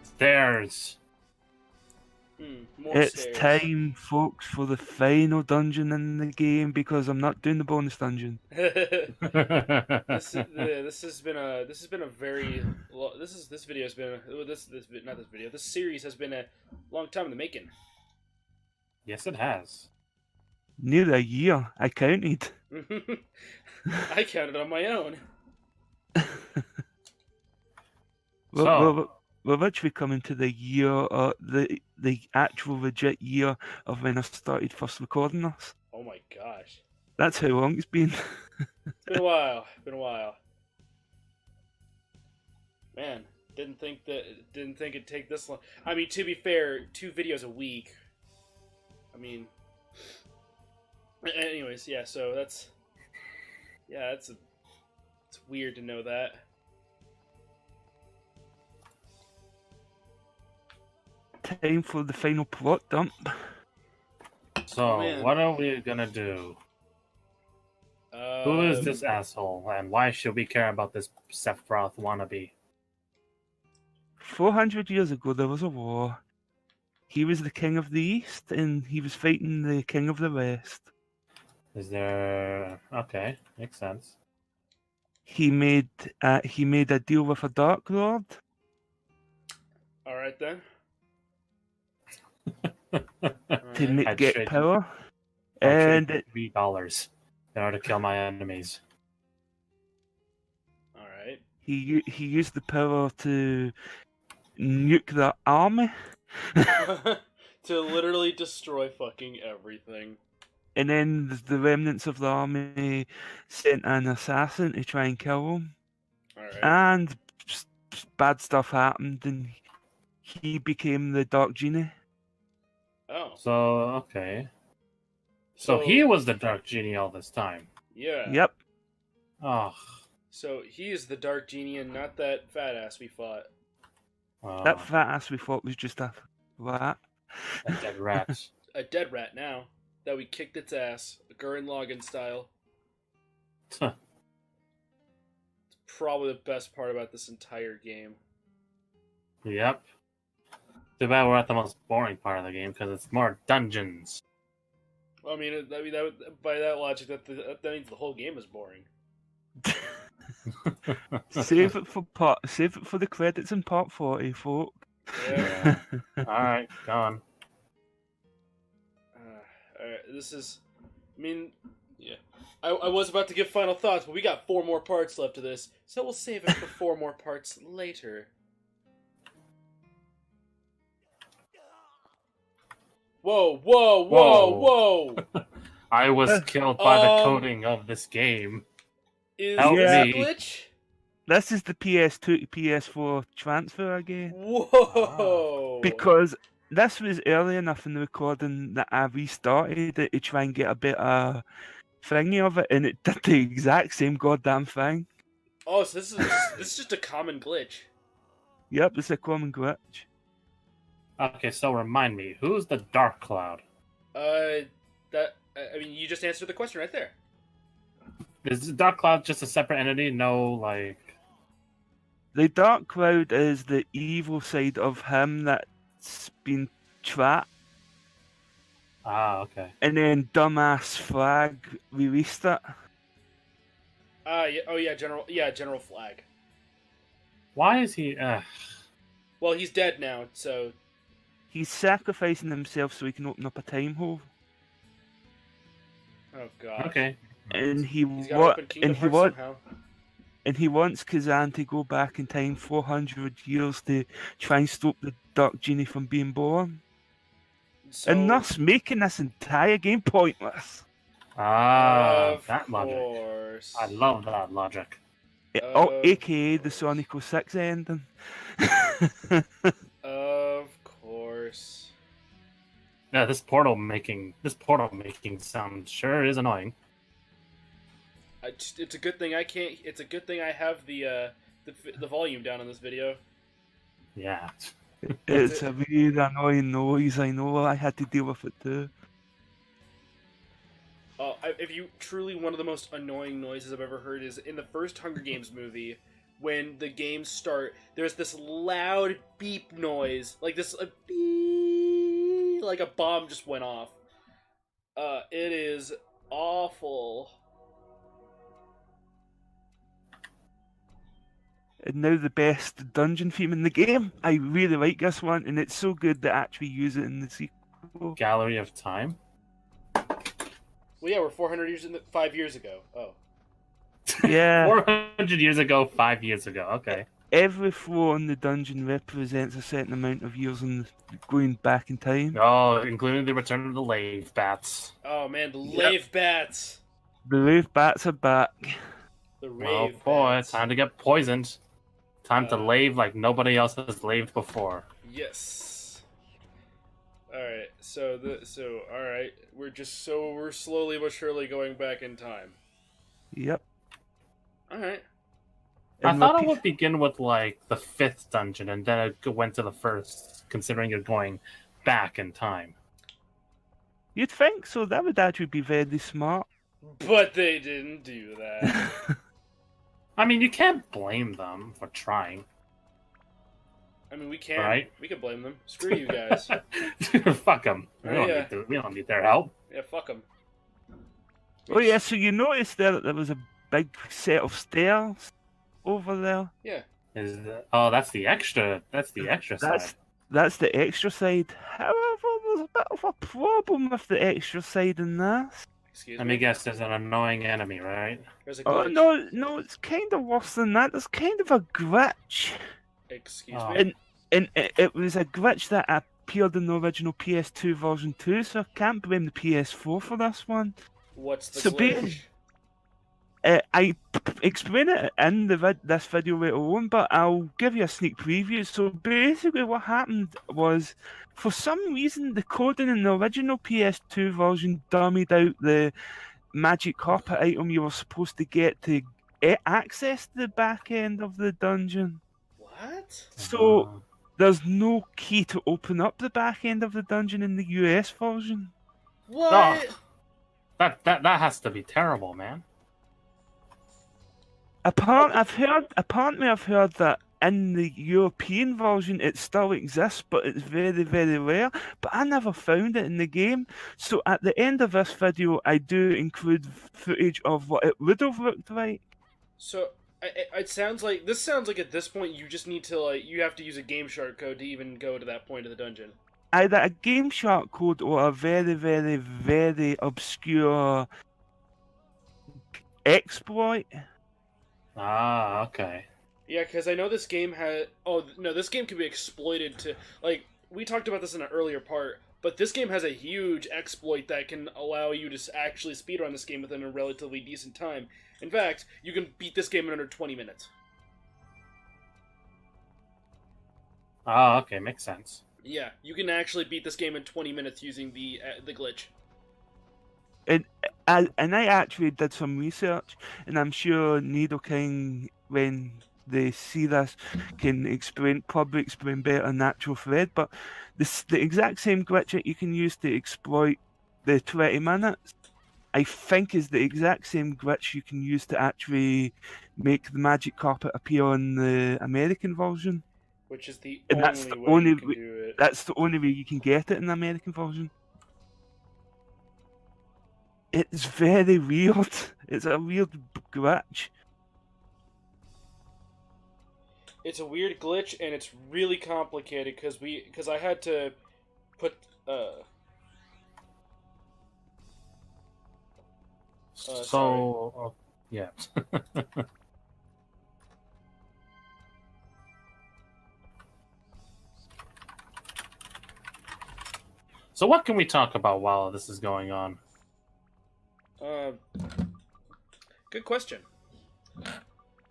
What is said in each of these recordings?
Stairs. More It's stairs. time, folks, for the final dungeon in the game because I'm not doing the bonus dungeon. This has been a very this video has been this series has been a long time in the making. Yes, it has. Nearly a year, I counted. I counted on my own. We're literally coming to the year, the actual legit year of when I started first recording this. Oh my gosh. That's how long it's been. It's been a while. Man, didn't think it'd take this long. I mean, to be fair, 2 videos a week. I mean, anyways, yeah. So it's weird to know that. Time for the final plot dump. So, man. what are we gonna do? Who is this asshole, and why should we care about this Sephiroth wannabe? 400 years ago, there was a war. He was the king of the East, and he was fighting the king of the West. Is there... Okay, makes sense. He made a deal with a Dark Lord. All right then. To get power. And And $3 in order to kill my enemies. All right. he used the power to nuke the army. To literally destroy fucking everything. And then the remnants of the army sent an assassin to try and kill him. All right. And bad stuff happened, and he became the Dark Genie. Oh. So, okay. So he was the Dark Genie all this time. Yeah. Yep. Oh. So he is the Dark Genie and not that fat ass we fought. That fat ass we thought was just a rat. A dead rat. A dead rat now. That we kicked its ass. Gurren Lagann style. Huh. It's probably the best part about this entire game. Yep. Too bad we're at the most boring part of the game because it's more dungeons. I mean, by that logic, that means the whole game is boring. Save it for the credits in part 40, folk. Yeah. Alright, go on. Alright, this is... I mean, yeah. I was about to give final thoughts, but we got 4 more parts left of this, so we'll save it for 4 more parts later. Whoa, whoa, whoa, whoa! I was killed by the coding of this game. Is Help this a me. glitch? This is the PS2 to PS4 transfer again. Whoa! Because this was early enough in the recording that I restarted it to try and get a bit of thingy of it, and it did the exact same goddamn thing. Oh, so this is just a common glitch. Yep, it's a common glitch. Okay, so remind me, who's the Dark Cloud? I mean, you just answered the question right there. Is the Dark Cloud just a separate entity? No, like... The Dark Cloud is the evil side of him that's been trapped. Ah, okay. And then dumbass Flag released it. Yeah, oh yeah, General Flag. Why is he... Well, he's dead now, so... He's sacrificing himself so he can open up a time hole. Oh god. Okay. And he wants Kazan to go back in time 400 years to try and stop the Dark Genie from being born. So, And thus making this entire game pointless. Ah, that course. logic. I love that logic. AKA the Sonic 06 ending. Of course. Yeah, this portal making sound sure is annoying. It's a good thing I can't. It's a good thing I have the volume down on this video. Yeah. It's a really annoying noise. I know. I had to deal with it too. If you truly, one of the most annoying noises I've ever heard is in the first Hunger Games movie when the games start, there's this loud beep noise, like this beep, like a bomb just went off. It is awful. And now the best dungeon theme in the game. I really like this one, and it's so good that I actually use it in the sequel. Gallery of Time. Well, yeah, we're 400 years 5 years ago. Oh. Yeah. 400 years ago, 5 years ago. Okay. Every floor in the dungeon represents a certain amount of years in going back in time. Oh, including the return of the Lave Bats. Oh man, the Lave Bats. The Rave Bats are back. The Oh Rave boy, Bats. it's time to get poisoned. Time to lave like nobody else has laved before. Yes. All right. All right. We're slowly but surely going back in time. Yep. All right. I thought it would begin with like the 5th dungeon and then it went to the 1st, considering you're going back in time. You'd think so. That would actually be very smart. But they didn't do that. I mean, you can't blame them for trying. I mean, we can. Right? We can blame them. Screw you guys. Fuck them. We don't need their help. Yeah, fuck them. Oh yeah, so you noticed there that there was a big set of stairs over there? Yeah. That's the extra. That's the extra side. That's the extra side. However, there's a bit of a problem with the extra side in this. Excuse Let me. me guess, there's an annoying enemy, right? There's a Oh glitch. no, it's kind of worse than that. There's kind of a glitch. Excuse Oh. me. And it was a glitch that appeared in the original PS2 version 2, so I can't blame the PS4 for this one. What's the So glitch? I explain it in this video later on, but I'll give you a sneak preview. So basically what happened was, for some reason, the coding in the original PS2 version dummied out the magic carpet item you were supposed to get to access the back end of the dungeon. What? So there's no key to open up the back end of the dungeon in the US version. What? That has to be terrible, man. Apparently, I've heard that in the European version it still exists, but it's very, very rare. But I never found it in the game. So at the end of this video, I do include footage of what it would have looked like. So it sounds like at this point you just need to you have to use a Game Shark code to even go to that point of the dungeon. Either a Game Shark code or a very, very, very obscure exploit. Ah, okay. Yeah, because I know this game had. Oh no, this game can be exploited to we talked about this in an earlier part, but this game has a huge exploit that can allow you to actually speedrun this game within a relatively decent time. In fact, you can beat this game in under 20 minutes. Ah, okay, makes sense. Yeah, you can actually beat this game in 20 minutes using the glitch. And I actually did some research, and I'm sure Nidoking, when they see this, can probably explain better than actual thread. But the exact same glitch that you can use to exploit the 20 minutes, I think, is the exact same glitch you can use to actually make the magic carpet appear in the American version. Which is the And only that's the way only you can way- do it. That's the only way you can get it in the American version. It's very weird. It's a weird glitch. It's a weird glitch, and it's really complicated because I had to put yeah. So what can we talk about while this is going on? Good question.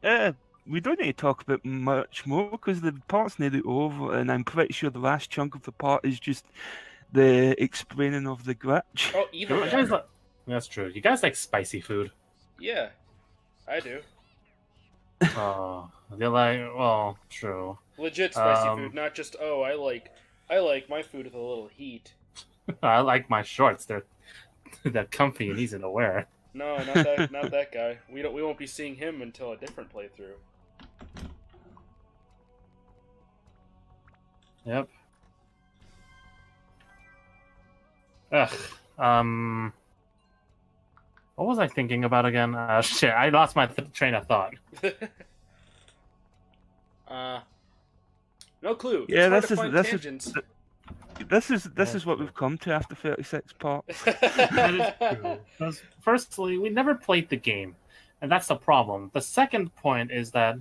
We don't need to talk about much more because the part's nearly over, and I'm pretty sure the last chunk of the part is just the explaining of the glitch. Oh, even You guys that's true. You guys like spicy food? yeah, I do. Oh, you're like, well, true. Legit spicy food, not just I like my food with a little heat. I like my shorts. They're comfy and easy to wear. No, not that guy. We won't be seeing him until a different playthrough. Yep. Ugh. What was I thinking about again? Shit, I lost my train of thought. No clue. Yeah, It's hard to find tangents. This is what we've come to after 36 parts. That is true. Because firstly, we never played the game, and that's the problem. The second point is that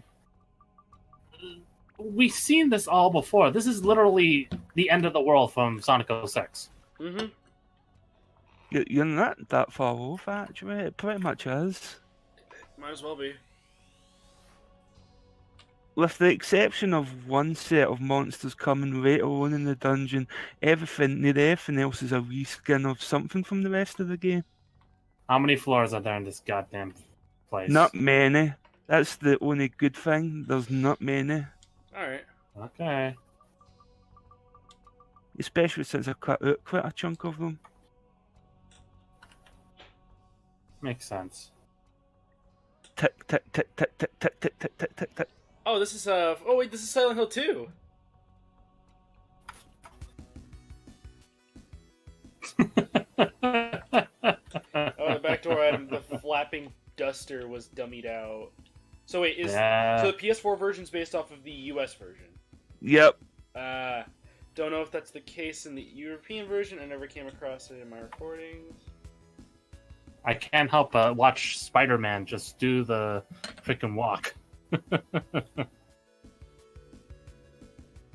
we've seen this all before. This is literally the end of the world from Sonic 06. Mm-hmm. You're not that far off, actually. It pretty much is. Might as well be. With the exception of one set of monsters coming later on in the dungeon, everything else is a reskin of something from the rest of the game. How many floors are there in this goddamn place? Not many. That's the only good thing. There's not many. Alright. Okay. Especially since I cut out quite a chunk of them. Makes sense. Tick, tick, tick, tick, tick, tick, tick, tick, tick, tick, tick. Oh, this is oh wait, this is Silent Hill 2. Oh, the backdoor item, the flapping duster was dummied out. So wait, so the PS4 version's based off of the US version? Yep. Don't know if that's the case in the European version. I never came across it in my recordings. I can't help but watch Spider-Man just do the freaking walk.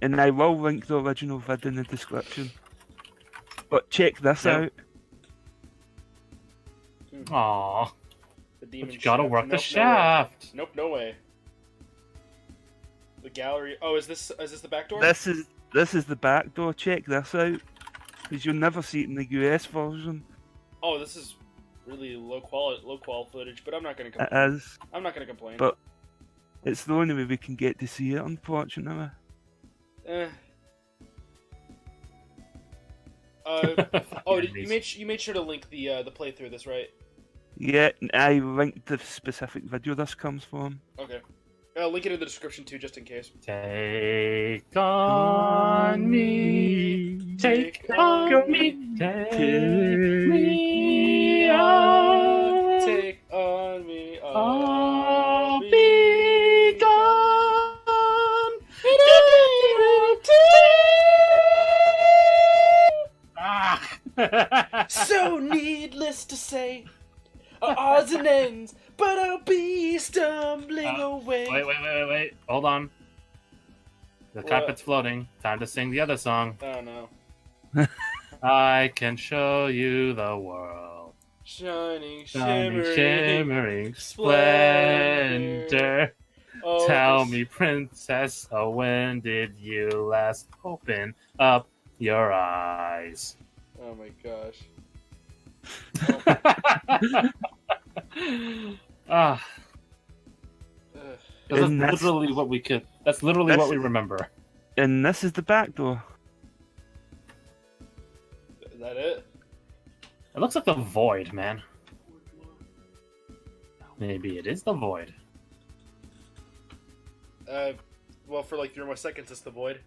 And I will link the original vid in the description. But check this out. Aww. The demon But you gotta shaft. work the Nope, shaft. Nope, no way. The gallery. Oh, is this the back door? This is the back door. Check this out. Because you'll never see it in the US version. Oh, this is really low quality footage, but I'm not gonna complain. It is. I'm not gonna complain. But it's the only way we can get to see it, unfortunately. Oh, you made sure to link the playthrough of this, right? Yeah, I linked the specific video this comes from. Okay. I'll link it in the description too, just in case. Take on me, take on me, take me on, take on me, I'll be gone. So needless to say, odds and ends, but I'll be stumbling away. Wait. Hold on. The carpet's floating. Time to sing the other song. Oh no. I can show you the world. Shining, shimmering splendor. Oh, Tell me, princess, when did you last open up your eyes? Oh my gosh. That's literally what we could. That's literally what we remember. And this is the back door. Is that it? It looks like the void, man. Maybe it is the void. Well, for like 3 more seconds, it's the void.